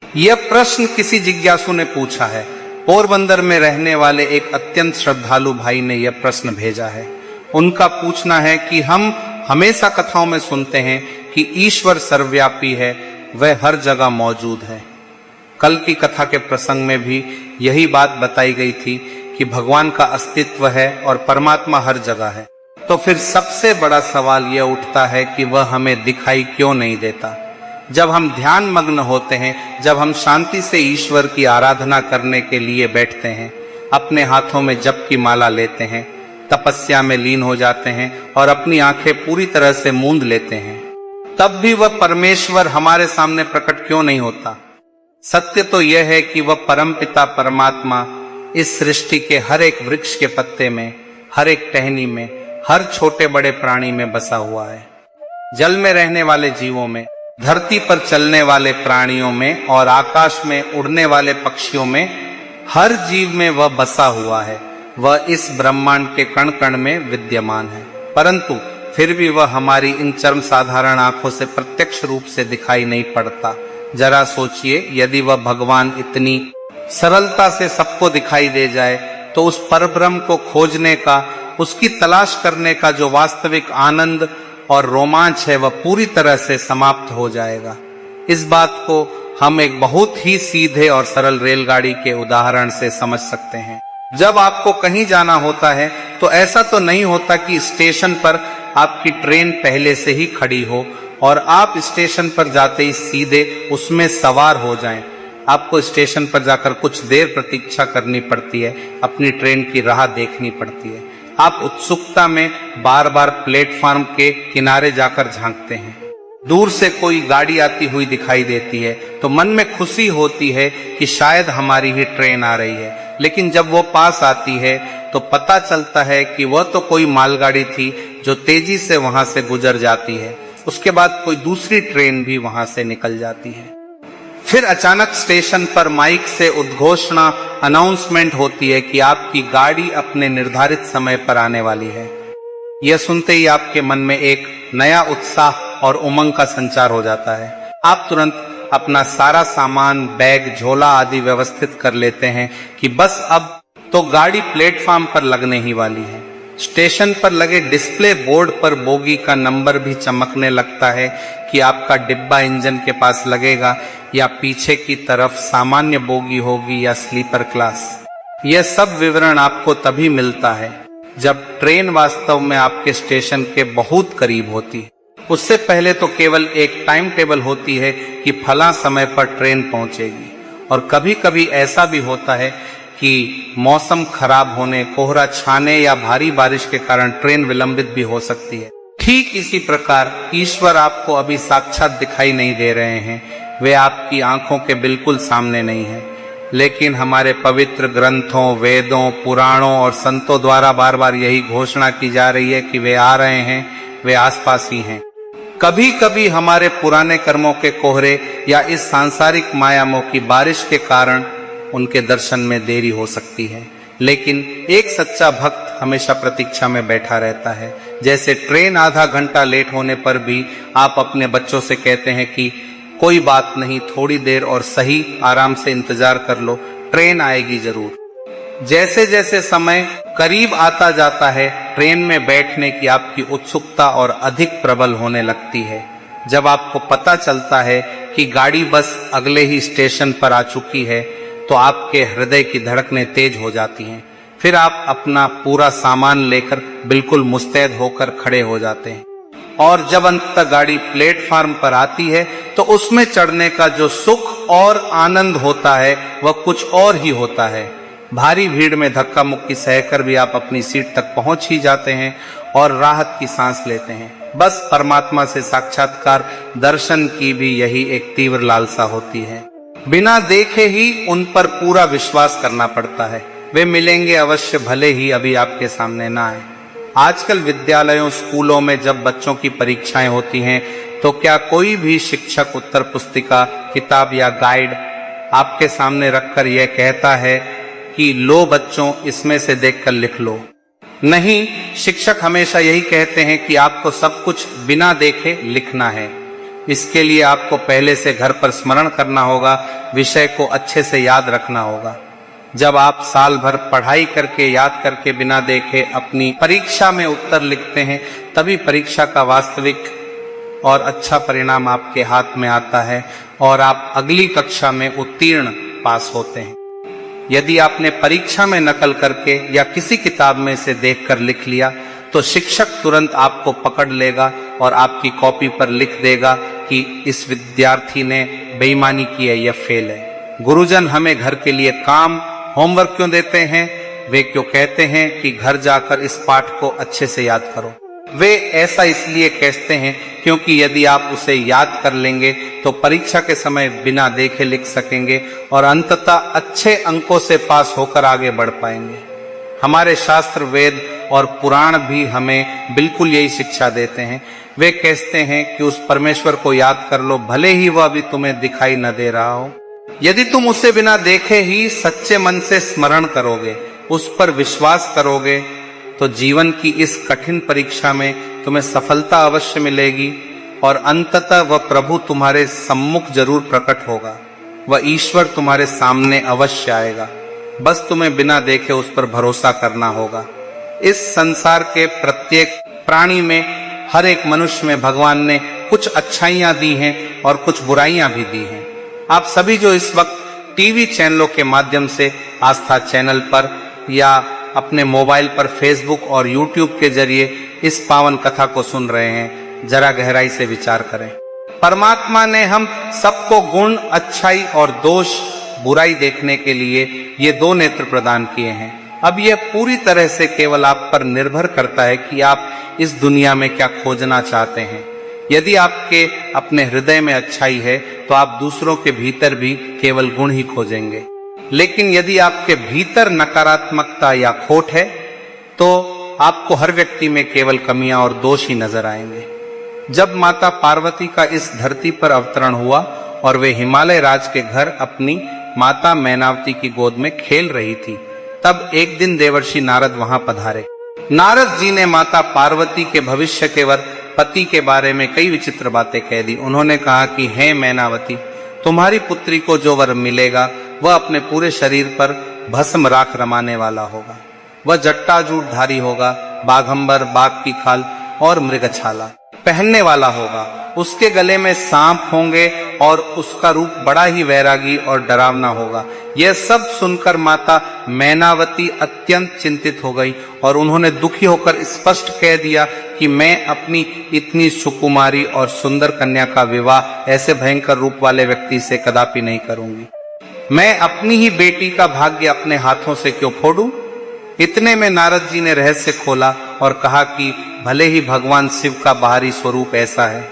यह प्रश्न किसी जिज्ञासु ने पूछा है। पोरबंदर में रहने वाले एक अत्यंत श्रद्धालु भाई ने यह प्रश्न भेजा है। उनका पूछना है कि हम हमेशा कथाओं में सुनते हैं कि ईश्वर सर्वव्यापी है, वह हर जगह मौजूद है। कल की कथा के प्रसंग में भी यही बात बताई गई थी कि भगवान का अस्तित्व है और परमात्मा हर जगह है। तो फिर सबसे बड़ा सवाल यह उठता है कि वह हमें दिखाई क्यों नहीं देता। जब हम ध्यान मग्न होते हैं, जब हम शांति से ईश्वर की आराधना करने के लिए बैठते हैं, अपने हाथों में जप की माला लेते हैं, तपस्या में लीन हो जाते हैं और अपनी आंखें पूरी तरह से मूंद लेते हैं, तब भी वह परमेश्वर हमारे सामने प्रकट क्यों नहीं होता। सत्य तो यह है कि वह परमपिता परमात्मा इस सृष्टि के हर एक वृक्ष के पत्ते में, हर एक टहनी में, हर छोटे बड़े प्राणी में बसा हुआ है। जल में रहने वाले जीवों में, धरती पर चलने वाले प्राणियों में और आकाश में उड़ने वाले पक्षियों में, हर जीव में वह बसा हुआ है। वह इस ब्रह्मांड के कण कण में विद्यमान है, परंतु फिर भी वह हमारी इन चरम साधारण आंखों से प्रत्यक्ष रूप से दिखाई नहीं पड़ता। जरा सोचिए, यदि वह भगवान इतनी सरलता से सबको दिखाई दे जाए तो उस परब्रह्म को खोजने का, उसकी तलाश करने का जो वास्तविक आनंद और रोमांच है वह पूरी तरह से समाप्त हो जाएगा। इस बात को हम एक बहुत ही सीधे और सरल रेलगाड़ी के उदाहरण से समझ सकते हैं। जब आपको कहीं जाना होता है तो ऐसा तो नहीं होता कि स्टेशन पर आपकी ट्रेन पहले से ही खड़ी हो और आप स्टेशन पर जाते ही सीधे उसमें सवार हो जाएं। आपको स्टेशन पर जाकर कुछ देर प्रतीक्षा करनी पड़ती है, अपनी ट्रेन की राह देखनी पड़ती है। आप उत्सुकता में बार बार प्लेटफार्म के किनारे जाकर झांकते हैं। दूर से कोई गाड़ी आती हुई दिखाई देती है तो मन में खुशी होती है कि शायद हमारी ही ट्रेन आ रही है, लेकिन जब वो पास आती है तो पता चलता है कि वह तो कोई मालगाड़ी थी जो तेजी से वहां से गुजर जाती है। उसके बाद कोई दूसरी ट्रेन भी वहां से निकल जाती है। फिर अचानक स्टेशन पर माइक से उद्घोषणा, अनाउंसमेंट होती है कि आपकी गाड़ी अपने निर्धारित समय पर आने वाली है। यह सुनते ही आपके मन में एक नया उत्साह और उमंग का संचार हो जाता है। आप तुरंत अपना सारा सामान, बैग, झोला आदि व्यवस्थित कर लेते हैं कि बस अब तो गाड़ी प्लेटफार्म पर लगने ही वाली है। स्टेशन पर लगे डिस्प्ले बोर्ड पर बोगी का नंबर भी चमकने लगता है कि आपका डिब्बा इंजन के पास लगेगा या पीछे की तरफ सामान्य बोगी होगी या स्लीपर क्लास। यह सब विवरण आपको तभी मिलता है जब ट्रेन वास्तव में आपके स्टेशन के बहुत करीब होती है। उससे पहले तो केवल एक टाइम टेबल होती है कि फला समय पर ट्रेन पहुंचेगी, और कभी कभी ऐसा भी होता है कि मौसम खराब होने, कोहरा छाने या भारी बारिश के कारण ट्रेन विलंबित भी हो सकती है। ठीक इसी प्रकार ईश्वर आपको अभी साक्षात दिखाई नहीं दे रहे हैं, वे आपकी आंखों के बिल्कुल सामने नहीं है, लेकिन हमारे पवित्र ग्रंथों, वेदों, पुराणों और संतों द्वारा बार बार यही घोषणा की जा रही है कि वे आ रहे हैं, वे आसपास ही हैं। कभी कभी हमारे पुराने कर्मों के कोहरे या इस सांसारिक मायामों की बारिश के कारण उनके दर्शन में देरी हो सकती है, लेकिन एक सच्चा भक्त हमेशा प्रतीक्षा में बैठा रहता है। जैसे ट्रेन आधा घंटा लेट होने पर भी आप अपने बच्चों से कहते हैं कि कोई बात नहीं, थोड़ी देर और सही आराम से इंतजार कर लो, ट्रेन आएगी जरूर। जैसे जैसे समय करीब आता जाता है, ट्रेन में बैठने की आपकी उत्सुकता और अधिक प्रबल होने लगती है। जब आपको पता चलता है कि गाड़ी बस अगले ही स्टेशन पर आ चुकी है तो आपके हृदय की धड़कनें तेज हो जाती हैं। फिर आप अपना पूरा सामान लेकर बिल्कुल मुस्तैद होकर खड़े हो जाते हैं, और जब अंततः गाड़ी प्लेटफार्म पर आती है तो उसमें चढ़ने का जो सुख और आनंद होता है वह कुछ और ही होता है। भारी भीड़ में धक्का मुक्की सहकर भी आप अपनी सीट तक पहुंच ही जाते हैं और राहत की सांस लेते हैं। बस परमात्मा से साक्षात्कार, दर्शन की भी यही एक तीव्र लालसा होती है। बिना देखे ही उन पर पूरा विश्वास करना पड़ता है। वे मिलेंगे अवश्य, भले ही अभी आपके सामने ना आए। आजकल विद्यालयों, स्कूलों में जब बच्चों की परीक्षाएं होती हैं तो क्या कोई भी शिक्षक उत्तर पुस्तिका, किताब या गाइड आपके सामने रखकर यह कहता है कि लो बच्चों, इसमें से देखकर लिख लो? नहीं, शिक्षक हमेशा यही कहते हैं कि आपको सब कुछ बिना देखे लिखना है। इसके लिए आपको पहले से घर पर स्मरण करना होगा, विषय को अच्छे से याद रखना होगा। जब आप साल भर पढ़ाई करके याद करके बिना देखे अपनी परीक्षा में उत्तर लिखते हैं, तभी परीक्षा का वास्तविक और अच्छा परिणाम आपके हाथ में आता है और आप अगली कक्षा में उत्तीर्ण पास होते हैं। यदि आपने परीक्षा में नकल करके या किसी किताब में से देखकर लिख लिया तो शिक्षक तुरंत आपको पकड़ लेगा और आपकी कॉपी पर लिख देगा कि इस विद्यार्थी ने बेईमानी की है, यह फेल है। गुरुजन हमें घर के लिए काम होमवर्क क्यों देते हैं? वे क्यों कहते हैं कि घर जाकर इस पाठ को अच्छे से याद करो? वे ऐसा इसलिए कहते हैं क्योंकि यदि आप उसे याद कर लेंगे तो परीक्षा के समय बिना देखे लिख सकेंगे और अंततः अच्छे अंकों से पास होकर आगे बढ़ पाएंगे। हमारे शास्त्र, वेद और पुराण भी हमें बिल्कुल यही शिक्षा देते हैं। वे कहते हैं कि उस परमेश्वर को याद कर लो, भले ही वह अभी तुम्हें दिखाई न दे रहा हो। यदि तुम उसे बिना देखे ही सच्चे मन से स्मरण करोगे, उस पर विश्वास करोगे, तो जीवन की इस कठिन परीक्षा में तुम्हें सफलता अवश्य मिलेगी और अंततः वह प्रभु तुम्हारे सम्मुख जरूर प्रकट होगा। वह ईश्वर तुम्हारे सामने अवश्य आएगा। बस तुम्हें बिना देखे उस पर भरोसा करना होगा। इस संसार के प्रत्येक प्राणी में, हर एक मनुष्य में भगवान ने कुछ अच्छाइयां दी हैं और कुछ बुराइयां भी दी हैं। आप सभी जो इस वक्त टीवी चैनलों के माध्यम से आस्था चैनल पर या अपने मोबाइल पर फेसबुक और यूट्यूब के जरिए इस पावन कथा को सुन रहे हैं, जरा गहराई से विचार करें। परमात्मा ने हम सबको गुण, अच्छाई और दोष, बुराई देखने के लिए ये दो नेत्र प्रदान किए हैं। अब यह पूरी तरह से केवल आप पर निर्भर करता है कि आप इस दुनिया में क्या खोजना चाहते हैं। यदि आपके अपने हृदय में अच्छाई है तो आप दूसरों के भीतर भी केवल गुण ही खोजेंगे। लेकिन यदि आपके भीतर नकारात्मकता या खोट है तो आपको हर व्यक्ति में केवल कमियां और दोष ही नजर आएंगे। जब माता पार्वती का इस धरती पर अवतरण हुआ और वे हिमालय राज के घर अपनी माता मैनावती की गोद में खेल रही थी, तब एक दिन देवर्षि नारद वहां पधारे। नारद जी ने माता पार्वती के भविष्य के वर पति के बारे में कई विचित्र बातें कह दी। उन्होंने कहा कि हे मैनावती, तुम्हारी पुत्री को जो वर मिलेगा वह अपने पूरे शरीर पर भस्म राख रमाने वाला होगा। वह जट्टाजूटधारी होगा, बाघंबर, बाघ की खाल और मृगछाला पहनने वाला होगा। उसके गले में सांप होंगे और उसका रूप बड़ा ही वैरागी और डरावना होगा। यह सब सुनकर माता मैनावती अत्यंत चिंतित हो गई और उन्होंने दुखी होकर स्पष्ट कह दिया कि मैं अपनी इतनी सुकुमारी और सुंदर कन्या का विवाह ऐसे भयंकर रूप वाले व्यक्ति से कदापि नहीं करूंगी। मैं अपनी ही बेटी का भाग्य अपने हाथों से क्यों फोड़ूं? इतने में नारद जी ने रहस्य खोला और कहा कि भले ही भगवान शिव का बाहरी स्वरूप ऐसा है,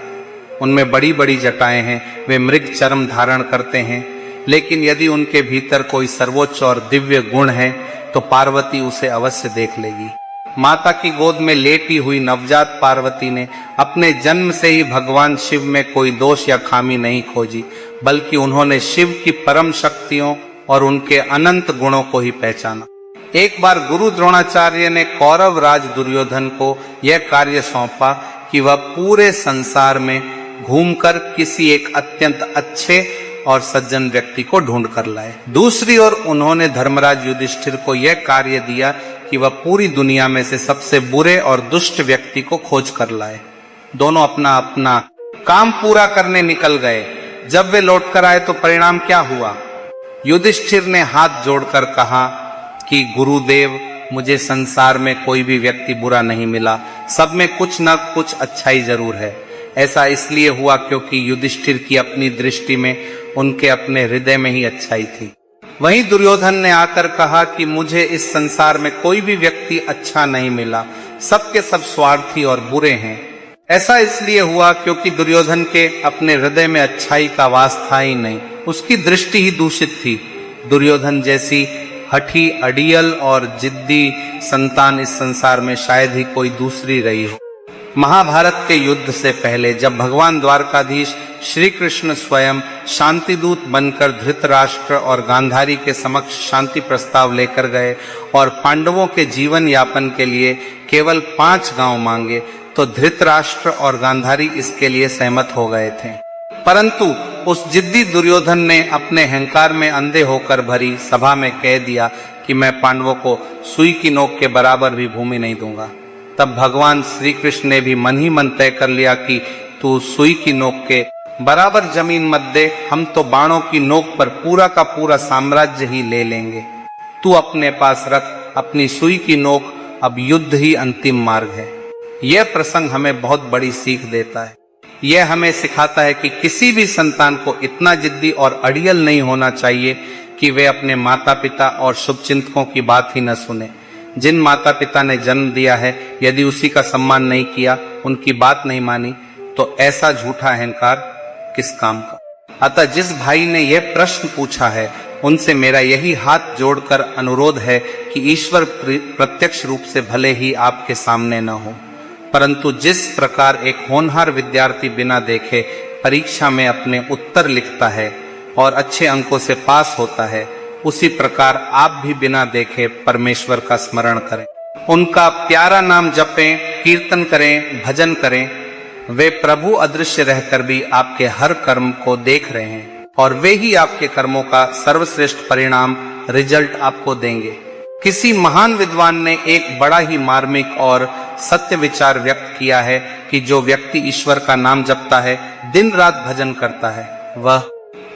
उनमें बड़ी बड़ी जटाएं हैं, वे मृग चर्म धारण करते हैं, लेकिन यदि उनके भीतर कोई सर्वोच्च और दिव्य गुण है तो पार्वती उसे अवश्य देख लेगी। माता की गोद में लेटी हुई नवजात पार्वती ने अपने जन्म से ही भगवान शिव में कोई दोष या खामी नहीं खोजी, बल्कि उन्होंने शिव की परम शक्तियों और उनके अनंत गुणों को ही पहचाना। एक बार गुरु द्रोणाचार्य ने कौरव राज दुर्योधन को यह कार्य सौंपा कि वह पूरे संसार में घूमकर किसी एक अत्यंत अच्छे और सज्जन व्यक्ति को ढूंढ कर लाए। दूसरी ओर उन्होंने धर्मराज युधिष्ठिर को यह कार्य दिया कि वह पूरी दुनिया में से सबसे बुरे और दुष्ट व्यक्ति को खोज कर लाए। दोनों अपना अपना काम पूरा करने निकल गए। जब वे लौटकर आए तो परिणाम क्या हुआ? युधिष्ठिर ने हाथ जोड़कर कहा कि गुरुदेव, मुझे संसार में कोई भी व्यक्ति बुरा नहीं मिला, सब में कुछ न कुछ अच्छाई जरूर है। ऐसा इसलिए हुआ क्योंकि युधिष्ठिर की अपनी दृष्टि में उनके अपने हृदय में ही अच्छाई थी। वहीं दुर्योधन ने आकर कहा कि मुझे इस संसार में कोई भी व्यक्ति अच्छा नहीं मिला, सबके सब स्वार्थी और बुरे हैं। ऐसा इसलिए हुआ क्योंकि दुर्योधन के अपने हृदय में अच्छाई का वास था ही नहीं, उसकी दृष्टि ही दूषित थी। दुर्योधन जैसी हठी, अड़ियल और जिद्दी संतान इस संसार में शायद ही कोई दूसरी रही हो। महाभारत के युद्ध से पहले जब भगवान द्वारकाधीश श्री कृष्ण स्वयं शांतिदूत बनकर धृतराष्ट्र और गांधारी के समक्ष शांति प्रस्ताव लेकर गए और पांडवों के जीवन यापन के लिए केवल 5 गांव मांगे, तो धृतराष्ट्र और गांधारी इसके लिए सहमत हो गए थे। परंतु उस जिद्दी दुर्योधन ने अपने अहंकार में अंधे होकर भरी सभा में कह दिया कि मैं पांडवों को सुई की नोक के बराबर भी भूमि नहीं दूंगा। तब भगवान श्री कृष्ण ने भी मन ही मन तय कर लिया कि तू सुई की नोक के बराबर जमीन मत दे, हम तो बाणों की नोक पर पूरा का पूरा साम्राज्य ही ले लेंगे। तू अपने पास रख अपनी सुई की नोक, अब युद्ध ही अंतिम मार्ग है। यह प्रसंग हमें बहुत बड़ी सीख देता है। यह हमें सिखाता है कि किसी भी संतान को इतना जिद्दी और अड़ियल नहीं होना चाहिए कि वे अपने माता पिता और शुभचिंतकों की बात ही न सुने। जिन माता पिता ने जन्म दिया है, यदि उसी का सम्मान नहीं किया, उनकी बात नहीं मानी, तो ऐसा झूठा अहंकार किस काम का। अतः जिस भाई ने यह प्रश्न पूछा है, उनसे मेरा यही हाथ जोड़कर अनुरोध है कि ईश्वर प्रत्यक्ष रूप से भले ही आपके सामने न हो, परंतु जिस प्रकार एक होनहार विद्यार्थी बिना देखे परीक्षा में अपने उत्तर लिखता है और अच्छे अंकों से पास होता है, उसी प्रकार आप भी बिना देखे परमेश्वर का स्मरण करें, उनका प्यारा नाम जपें, कीर्तन करें, भजन करें। वे प्रभु अदृश्य रहकर भी आपके हर कर्म को देख रहे हैं और वे ही आपके कर्मों का सर्वश्रेष्ठ परिणाम, रिजल्ट आपको देंगे। किसी महान विद्वान ने एक बड़ा ही मार्मिक और सत्य विचार व्यक्त किया है कि जो व्यक्ति ईश्वर का नाम जपता है, दिन रात भजन करता है, वह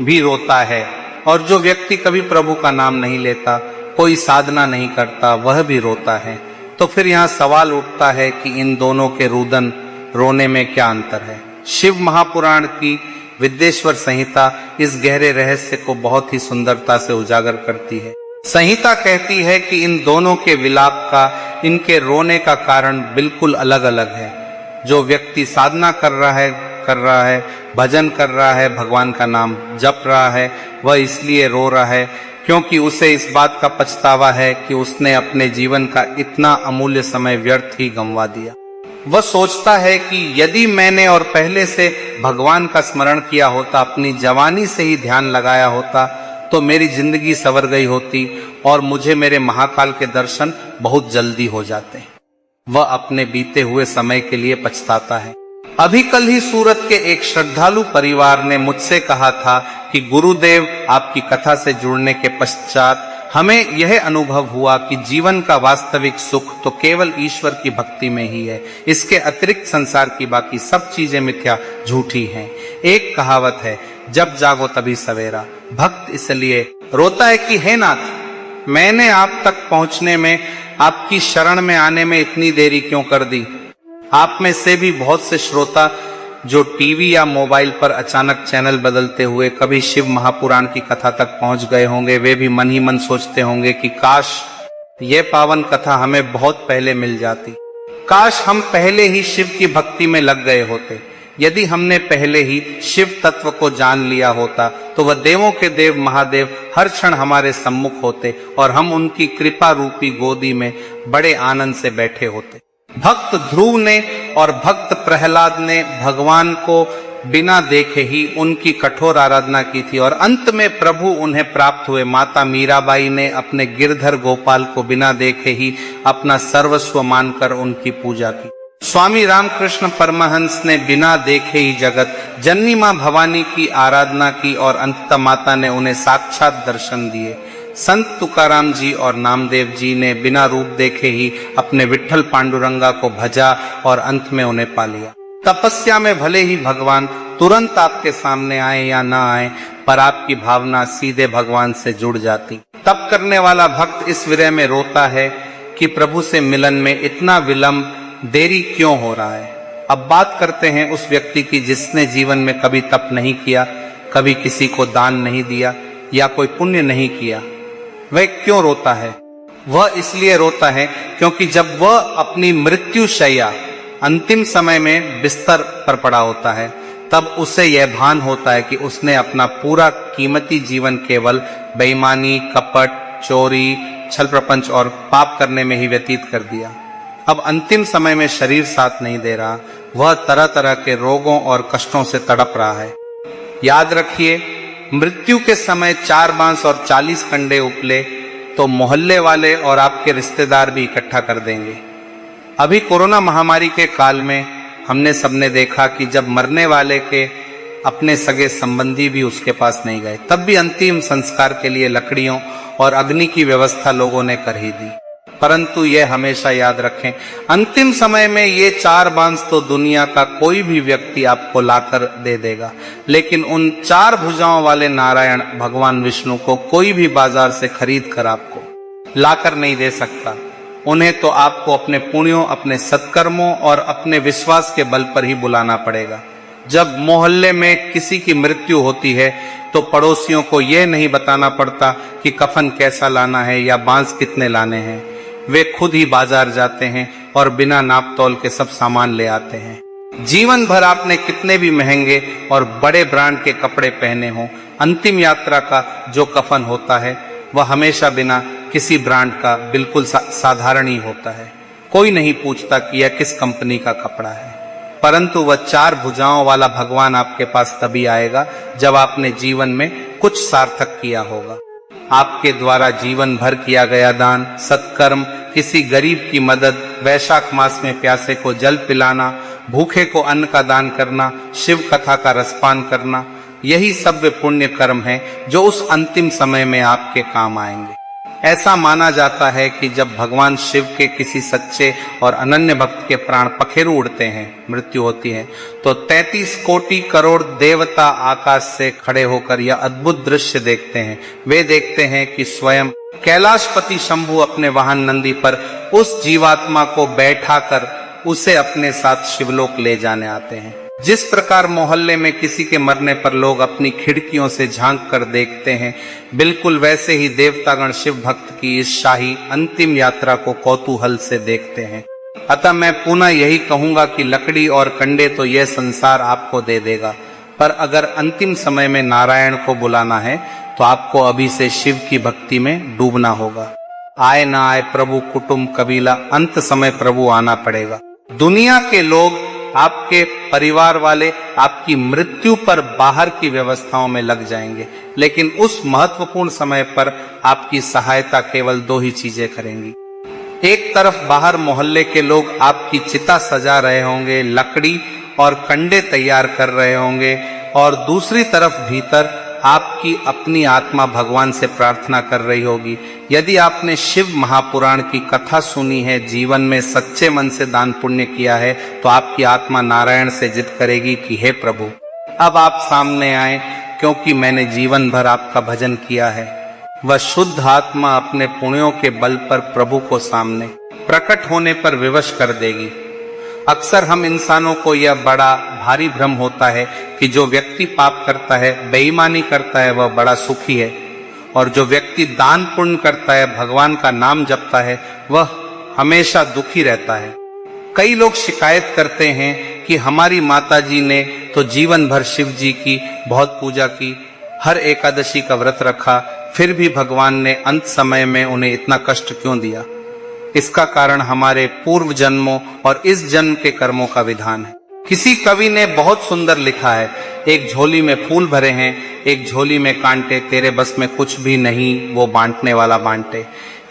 भी रोता है, और जो व्यक्ति कभी प्रभु का नाम नहीं लेता, कोई साधना नहीं करता, वह भी रोता है। तो फिर यहाँ सवाल उठता है कि इन दोनों के रुदन, रोने में क्या अंतर है। शिव महापुराण की विद्येश्वर संहिता इस गहरे रहस्य को बहुत ही सुंदरता से उजागर करती है। संहिता कहती है कि इन दोनों के विलाप का, इनके रोने का कारण बिल्कुल अलग अलग है। जो व्यक्ति साधना कर रहा है, भजन कर रहा है, भगवान का नाम जप रहा है, वह इसलिए रो रहा है क्योंकि उसे इस बात का पछतावा है कि उसने अपने जीवन का इतना अमूल्य समय व्यर्थ ही गंवा दिया। वह सोचता है कि यदि मैंने और पहले से भगवान का स्मरण किया होता, अपनी जवानी से ही ध्यान लगाया होता, तो मेरी जिंदगी संवर गई होती और मुझे मेरे महाकाल के दर्शन बहुत जल्दी हो जाते। वह अपने बीते हुए समय के लिए पछताता है। अभी कल ही सूरत के एक श्रद्धालु परिवार ने मुझसे कहा था कि गुरुदेव, आपकी कथा से जुड़ने के पश्चात हमें यह अनुभव हुआ कि जीवन का वास्तविक सुख तो केवल ईश्वर की भक्ति में ही है। इसके अतिरिक्त संसार की बाकी सब चीजें मिथ्या, झूठी हैं। एक कहावत है, जब जागो तभी सवेरा। भक्त इसलिए रोता है कि हे नाथ, मैंने आप तक पहुंचने में, आपकी शरण में आने में इतनी देरी क्यों कर दी। आप में से भी बहुत से श्रोता जो टीवी या मोबाइल पर अचानक चैनल बदलते हुए कभी शिव महापुराण की कथा तक पहुंच गए होंगे, वे भी मन ही मन सोचते होंगे कि काश ये पावन कथा हमें बहुत पहले मिल जाती, काश हम पहले ही शिव की भक्ति में लग गए होते। यदि हमने पहले ही शिव तत्व को जान लिया होता, तो वह देवों के देव महादेव हर क्षण हमारे सम्मुख होते और हम उनकी कृपा रूपी गोदी में बड़े आनंद से बैठे होते। भक्त ध्रुव ने और भक्त प्रहलाद ने भगवान को बिना देखे ही उनकी कठोर आराधना की थी और अंत में प्रभु उन्हें प्राप्त हुए। माता मीराबाई ने अपने गिरधर गोपाल को बिना देखे ही अपना सर्वस्व मानकर उनकी पूजा की। स्वामी रामकृष्ण परमहंस ने बिना देखे ही जगत जननी मां भवानी की आराधना की और अंततः माता ने उन्हें साक्षात दर्शन दिए। संत तुकाराम जी और नामदेव जी ने बिना रूप देखे ही अपने विठ्ठल पांडुरंगा को भजा और अंत में उन्हें पा लिया। तपस्या में भले ही भगवान तुरंत आपके सामने आए या ना आए, पर आपकी भावना सीधे भगवान से जुड़ जाती। तप करने वाला भक्त इस विरह में रोता है कि प्रभु से मिलन में इतना विलंब, देरी क्यों हो रहा है। अब बात करते हैं उस व्यक्ति की जिसने जीवन में कभी तप नहीं किया, कभी किसी को दान नहीं दिया या कोई पुण्य नहीं किया। वह क्यों रोता है? वह इसलिए रोता है क्योंकि जब वह अपनी मृत्यु शैया, अंतिम समय में बिस्तर पर पड़ा होता है, तब उसे यह भान होता है कि उसने अपना पूरा कीमती जीवन केवल बेईमानी, कपट, चोरी, छल प्रपंच और पाप करने में ही व्यतीत कर दिया। अब अंतिम समय में शरीर साथ नहीं दे रहा, वह तरह तरह के रोगों और कष्टों से तड़प रहा है। याद रखिए, मृत्यु के समय 4 बांस और 40 कंडे उपले तो मोहल्ले वाले और आपके रिश्तेदार भी इकट्ठा कर देंगे। अभी कोरोना महामारी के काल में हमने सबने देखा कि जब मरने वाले के अपने सगे संबंधी भी उसके पास नहीं गए। तब भी अंतिम संस्कार के लिए लकड़ियों और अग्नि की व्यवस्था लोगों ने कर ही दी। परंतु यह हमेशा याद रखें, अंतिम समय में ये 4 बांस तो दुनिया का कोई भी व्यक्ति आपको लाकर दे देगा, लेकिन उन 4 भुजाओं वाले नारायण भगवान विष्णु को कोई भी बाजार से खरीद कर आपको लाकर नहीं दे सकता। उन्हें तो आपको अपने पुण्यों, अपने सत्कर्मों और अपने विश्वास के बल पर ही बुलाना पड़ेगा। जब मोहल्ले में किसी की मृत्यु होती है तो पड़ोसियों को यह नहीं बताना पड़ता कि कफन कैसा लाना है या बांस कितने लाने हैं। वे खुद ही बाजार जाते हैं और बिना नाप तोल के सब सामान ले आते हैं। जीवन भर आपने कितने भी महंगे और बड़े ब्रांड के कपड़े पहने हों, अंतिम यात्रा का जो कफन होता है वह हमेशा बिना किसी ब्रांड का बिल्कुल साधारण ही होता है। कोई नहीं पूछता कि यह किस कंपनी का कपड़ा है। परंतु वह 4 भुजाओं वाला भगवान आपके पास तभी आएगा जब आपने जीवन में कुछ सार्थक किया होगा। आपके द्वारा जीवन भर किया गया दान, सत्कर्म, किसी गरीब की मदद, वैशाख मास में प्यासे को जल पिलाना, भूखे को अन्न का दान करना, शिव कथा का रसपान करना, यही सब वे पुण्य कर्म हैं जो उस अंतिम समय में आपके काम आएंगे। ऐसा माना जाता है कि जब भगवान शिव के किसी सच्चे और अनन्य भक्त के प्राण पखेरु उड़ते हैं, मृत्यु होती है, तो 33 कोटि करोड़ देवता आकाश से खड़े होकर यह अद्भुत दृश्य देखते हैं। वे देखते हैं कि स्वयं कैलाशपति शंभु अपने वाहन नंदी पर उस जीवात्मा को बैठाकर उसे अपने साथ शिवलोक ले जाने आते हैं। जिस प्रकार मोहल्ले में किसी के मरने पर लोग अपनी खिड़कियों से झांक कर देखते हैं, बिल्कुल वैसे ही देवतागण शिव भक्त की इस शाही अंतिम यात्रा को कौतूहल से देखते हैं। अतः मैं पुनः यही कहूंगा कि लकड़ी और कंडे तो यह संसार आपको दे देगा, पर अगर अंतिम समय में नारायण को बुलाना है तो आपको अभी से शिव की भक्ति में डूबना होगा। आए ना आए प्रभु, कुटुंब, कबीला, अंत समय प्रभु आना पड़ेगा। दुनिया के लोग, आपके परिवार वाले आपकी मृत्यु पर बाहर की व्यवस्थाओं में लग जाएंगे, लेकिन उस महत्वपूर्ण समय पर आपकी सहायता केवल 2 ही चीजें करेंगी। एक तरफ बाहर मोहल्ले के लोग आपकी चिता सजा रहे होंगे, लकड़ी और कंडे तैयार कर रहे होंगे, और दूसरी तरफ भीतर आपकी अपनी आत्मा भगवान से प्रार्थना कर रही होगी। यदि आपने शिव महापुराण की कथा सुनी है, जीवन में सच्चे मन से दान पुण्य किया है, तो आपकी आत्मा नारायण से जिद करेगी कि हे प्रभु, अब आप सामने आए, क्योंकि मैंने जीवन भर आपका भजन किया है। वह शुद्ध आत्मा अपने पुण्यों के बल पर प्रभु को सामने प्रकट होने पर विवश कर देगी। अक्सर हम इंसानों को यह बड़ा भारी भ्रम होता है कि जो व्यक्ति पाप करता है, बेईमानी करता है, वह बड़ा सुखी है, और जो व्यक्ति दान पुण्य करता है, भगवान का नाम जपता है, वह हमेशा दुखी रहता है। कई लोग शिकायत करते हैं कि हमारी माताजी ने तो जीवन भर शिव जी की बहुत पूजा की, हर एकादशी का व्रत रखा, फिर भी भगवान ने अंत समय में उन्हें इतना कष्ट क्यों दिया। इसका कारण हमारे पूर्व जन्मों और इस जन्म के कर्मों का विधान है। किसी कवि ने बहुत सुंदर लिखा है, एक झोली में फूल भरे हैं, एक झोली में कांटे, तेरे बस में कुछ भी नहीं, वो बांटने वाला बांटे।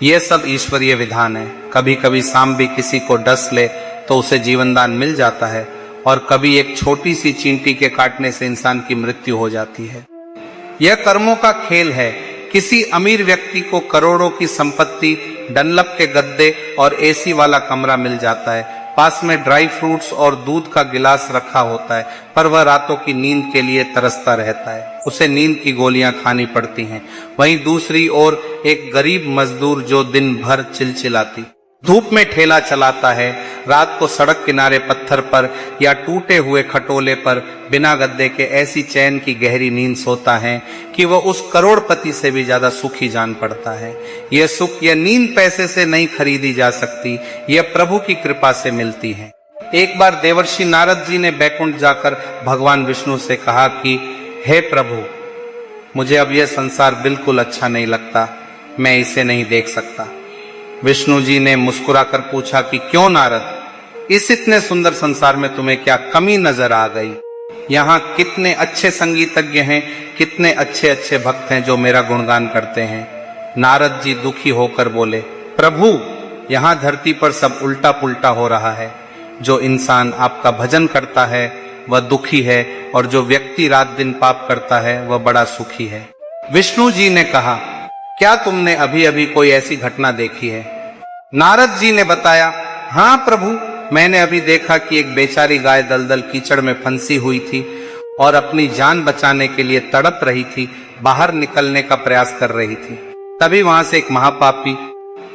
ये सब ईश्वरीय विधान है। कभी कभी सांप भी किसी को डस ले तो उसे जीवनदान मिल जाता है, और कभी एक छोटी सी चींटी के काटने से इंसान की मृत्यु हो जाती है। यह कर्मों का खेल है। किसी अमीर व्यक्ति को करोड़ों की संपत्ति, डनलप के गद्दे और एसी वाला कमरा मिल जाता है, पास में ड्राई फ्रूट्स और दूध का गिलास रखा होता है, पर वह रातों की नींद के लिए तरसता रहता है। उसे नींद की गोलियां खानी पड़ती हैं। वहीं दूसरी ओर एक गरीब मजदूर जो दिन भर चिलचिलाती धूप में ठेला चलाता है, रात को सड़क किनारे पत्थर पर या टूटे हुए खटोले पर बिना गद्दे के ऐसी चैन की गहरी नींद सोता है कि वह उस करोड़पति से भी ज्यादा सुखी जान पड़ता है। यह सुख, यह नींद पैसे से नहीं खरीदी जा सकती, यह प्रभु की कृपा से मिलती है। एक बार देवर्षि नारद जी ने बैकुंठ जाकर भगवान विष्णु से कहा कि हे प्रभु, मुझे अब यह संसार बिल्कुल अच्छा नहीं लगता, मैं इसे नहीं देख सकता। विष्णु जी ने मुस्कुराकर पूछा कि क्यों नारद, इस इतने सुंदर संसार में तुम्हें क्या कमी नजर आ गई? यहाँ कितने अच्छे संगीतज्ञ हैं, कितने अच्छे अच्छे भक्त हैं जो मेरा गुणगान करते हैं। नारद जी दुखी होकर बोले, प्रभु, यहाँ धरती पर सब उल्टा पुल्टा हो रहा है। जो इंसान आपका भजन करता है वह दुखी है और जो व्यक्ति रात दिन पाप करता है वह बड़ा सुखी है। विष्णु जी ने कहा, क्या तुमने अभी अभी कोई ऐसी घटना देखी है? नारद जी ने बताया, हाँ प्रभु, मैंने अभी देखा कि एक बेचारी गाय दलदल कीचड़ में फंसी हुई थी और अपनी जान बचाने के लिए तड़प रही थी, बाहर निकलने का प्रयास कर रही थी। तभी वहां से एक महापापी,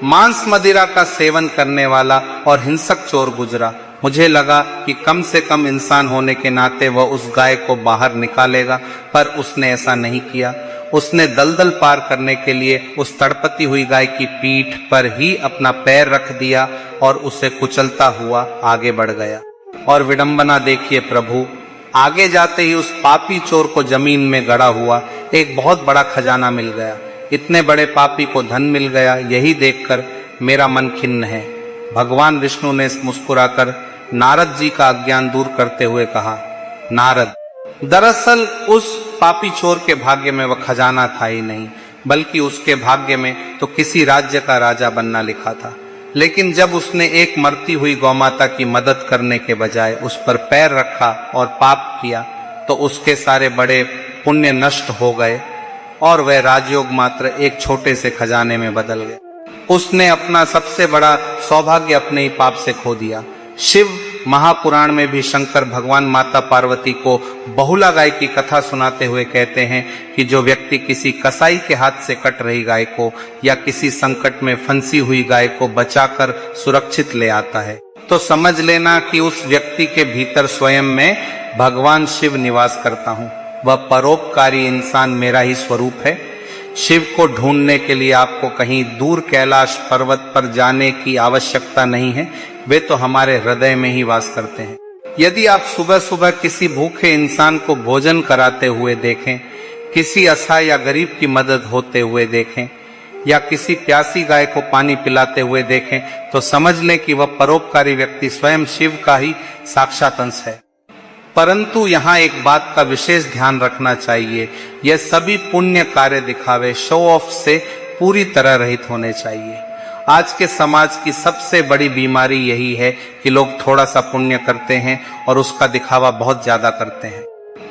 मांस मदिरा का सेवन करने वाला और हिंसक चोर गुजरा। मुझे लगा कि कम से कम इंसान होने के नाते वह उस गाय को बाहर निकालेगा, पर उसने ऐसा नहीं किया। उसने दलदल पार करने के लिए उस तड़पती हुई गाय की पीठ पर ही अपना पैर रख दिया और उसे कुचलता हुआ आगे बढ़ गया। और विडंबना देखिए प्रभु, आगे जाते ही उस पापी चोर को जमीन में गड़ा हुआ एक बहुत बड़ा खजाना मिल गया। इतने बड़े पापी को धन मिल गया, यही देखकर मेरा मन खिन्न है। भगवान विष्णु ने मुस्कुराकर नारद जी का अज्ञान दूर करते हुए कहा, नारद, दरअसल उस पापी चोर के भाग्य में वह खजाना था ही नहीं, बल्कि उसके भाग्य में तो किसी राज्य का राजा बनना लिखा था। लेकिन जब उसने एक मरती हुई गौमाता की मदद करने के बजाय उस पर पैर रखा और पाप किया, तो उसके सारे बड़े पुण्य नष्ट हो गए और वह राजयोग मात्र एक छोटे से खजाने में बदल गए। उसने अपना सबसे बड़ा सौभाग्य अपने ही पाप से खो दिया। शिव महापुराण में भी शंकर भगवान माता पार्वती को बहुला गाय की कथा सुनाते हुए कहते हैं कि जो व्यक्ति किसी कसाई के हाथ से कट रही गाय को या किसी संकट में फंसी हुई गाय को बचाकर सुरक्षित ले आता है, तो समझ लेना कि उस व्यक्ति के भीतर स्वयं में भगवान शिव निवास करता हूँ। वह परोपकारी इंसान मेरा ही स्वरूप है। शिव को ढूंढने के लिए आपको कहीं दूर कैलाश पर्वत पर जाने की आवश्यकता नहीं है, वे तो हमारे हृदय में ही वास करते हैं। यदि आप सुबह सुबह किसी भूखे इंसान को भोजन कराते हुए देखें, किसी असहाय या गरीब की मदद होते हुए देखें या किसी प्यासी गाय को पानी पिलाते हुए देखें, तो समझ लें कि वह परोपकारी व्यक्ति स्वयं शिव का ही साक्षात अंश है। परंतु यहाँ एक बात का विशेष ध्यान रखना चाहिए, यह सभी पुण्य कार्य दिखावे, शो ऑफ से पूरी तरह रहित होने चाहिए। आज के समाज की सबसे बड़ी बीमारी यही है कि लोग थोड़ा सा पुण्य करते हैं और उसका दिखावा बहुत ज्यादा करते हैं।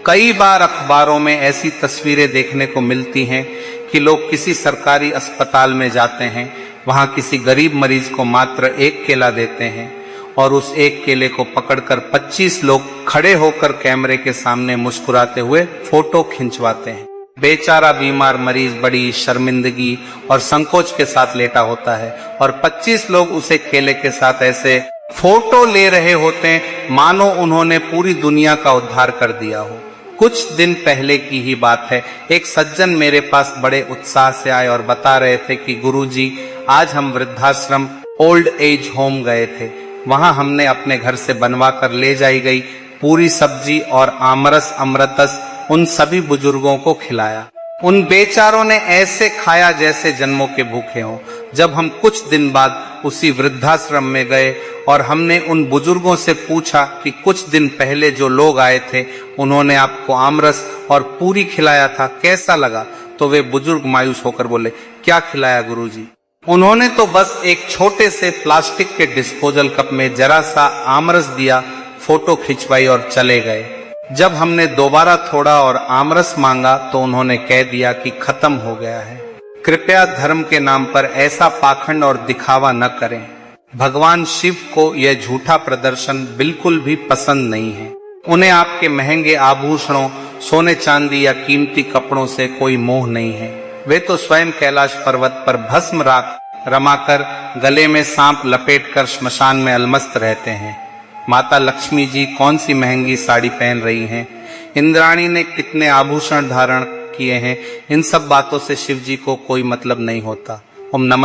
कई बार अखबारों में ऐसी तस्वीरें देखने को मिलती हैं कि लोग किसी सरकारी अस्पताल में जाते हैं, वहां किसी गरीब मरीज को मात्र एक केला देते हैं और उस एक केले को पकड़कर 25 लोग खड़े होकर कैमरे के सामने मुस्कुराते हुए फोटो खिंचवाते हैं। बेचारा बीमार मरीज बड़ी शर्मिंदगी और संकोच के साथ लेटा होता है और 25 लोग उसे केले के साथ ऐसे फोटो ले रहे होते हैं मानो उन्होंने पूरी दुनिया का उद्धार कर दिया हो। कुछ दिन पहले की ही बात है, एक सज्जन मेरे पास बड़े उत्साह से आए और बता रहे थे कि गुरुजी, आज हम वृद्धाश्रम ओल्ड एज होम गए थे। वहां हमने अपने घर से बनवा कर ले जाई गई पूरी सब्जी और आमरस अमृतस उन सभी बुजुर्गों को खिलाया। उन बेचारों ने ऐसे खाया जैसे जन्मों के भूखे हों। जब हम कुछ दिन बाद उसी वृद्धाश्रम में गए और हमने उन बुजुर्गों से पूछा कि कुछ दिन पहले जो लोग आए थे उन्होंने आपको आमरस और पूरी खिलाया था, कैसा लगा? तो वे बुजुर्ग मायूस होकर बोले, क्या खिलाया गुरुजी? उन्होंने तो बस एक छोटे से प्लास्टिक के डिस्पोजल कप में जरा सा आमरस दिया, फोटो खिंचवाई और चले गए। जब हमने दोबारा थोड़ा और आमरस मांगा तो उन्होंने कह दिया कि खत्म हो गया है। कृपया धर्म के नाम पर ऐसा पाखंड और दिखावा न करें। भगवान शिव को यह झूठा प्रदर्शन बिल्कुल भी पसंद नहीं है। उन्हें आपके महंगे आभूषणों, सोने चांदी या कीमती कपड़ों से कोई मोह नहीं है। वे तो स्वयं कैलाश पर्वत पर भस्म राख रमाकर गले में सांप लपेटकर श्मशान में अलमस्त रहते हैं। माता लक्ष्मी जी कौन सी महंगी साड़ी पहन रही हैं, इंद्राणी ने कितने आभूषण धारण किए हैं, इन सब बातों से शिव जी को कोई मतलब नहीं होता। ओम नमः।